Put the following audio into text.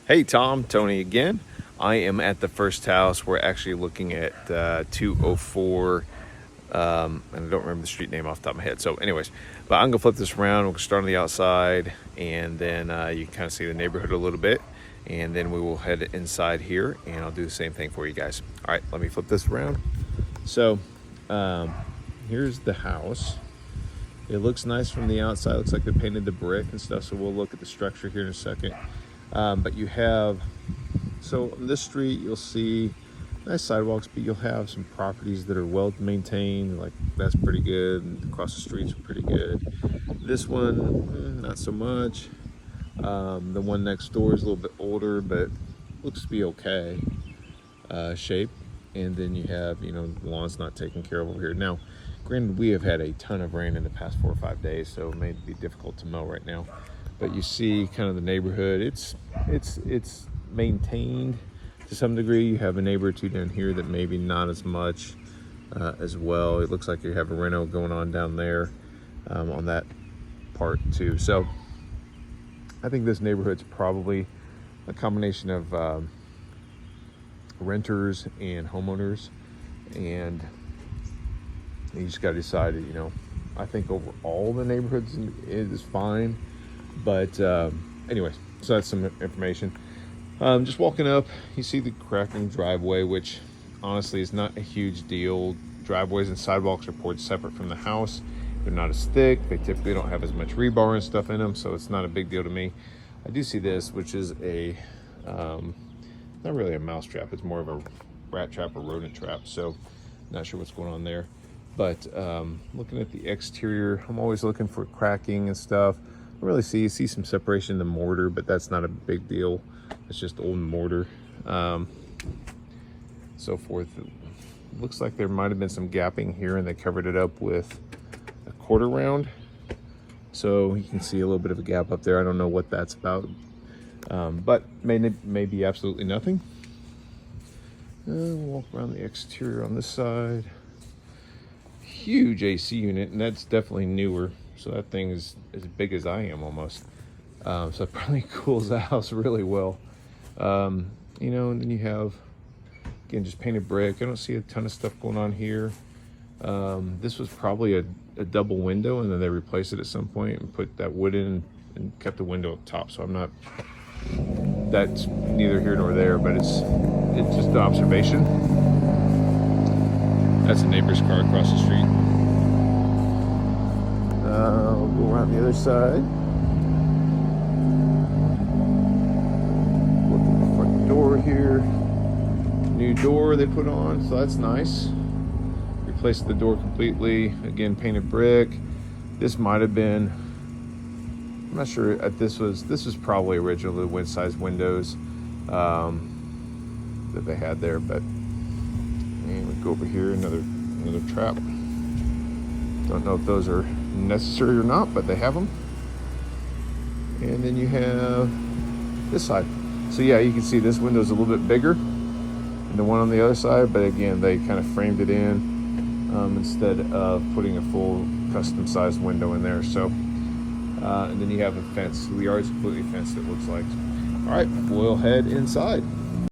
Hey Tom, Tony again. I am at the first house. We're actually looking at 204, and I don't remember the street name off the top of my head. So anyways, but I'm gonna flip this around. We'll start on the outside, and then you can kind of see the neighborhood a little bit, and then we will head inside here, and I'll do the same thing for you guys. All right, let me flip this around. So here's the house. It looks nice from the outside. Looks like they painted the brick and stuff, so we'll look at the structure here in a second. But you have, so on this street, you'll see nice sidewalks, but you'll have some properties that are well maintained, like that's pretty good. And across the streets are pretty good. This one, not so much. The one next door is a little bit older, but looks to be okay shape. And then you have, the lawn's not taken care of over here. Now, granted, we have had a ton of rain in the past 4 or 5 days, so it may be difficult to mow right now. But you see kind of the neighborhood, it's maintained to some degree. You have a neighbor or two down here that maybe not as much as well. It looks like you have a reno going on down there on that part too. So I think this neighborhood's probably a combination of renters and homeowners, and you just got to decide, I think overall the neighborhoods is fine. But anyways, so that's some information. Just walking up, you see the cracking driveway, which honestly is not a huge deal. Driveways and sidewalks are poured separate from the house. They're not as thick. They typically don't have as much rebar and stuff in them, so it's not a big deal to me. I do see this, which is a not really a mouse trap. It's more of a rat trap or rodent trap. So not sure what's going on there. But looking at the exterior, I'm always looking for cracking and stuff. I really see some separation in the mortar, but that's not a big deal. It's just old mortar, so forth. It looks like there might have been some gapping here, and they covered it up with a quarter round, so you can see a little bit of a gap up there. I don't know what that's about, but may be absolutely nothing. Walk around the exterior on this side. Huge AC unit, and that's definitely newer. So that thing is as big as I am almost. So it probably cools the house really well. And then you have, again, just painted brick. I don't see a ton of stuff going on here. This was probably a double window, and then they replaced it at some point and put that wood in and kept the window up top. So that's neither here nor there, but it's just an observation. That's a neighbor's car across the street. We'll go around the other side. Look at the front door here. New door they put on, so that's nice. Replaced the door completely. Again, painted brick. This might have been, I'm not sure. This was probably originally wind size windows that they had there, but and we go over here, another trap. Don't know if those are necessary or not, but they have them. And then you have this side. So yeah, you can see this window is a little bit bigger than the one on the other side, but again, they kind of framed it in instead of putting a full custom sized window in there. So and then you have a fence. The yard's completely fenced, it looks like. All right, we'll head inside.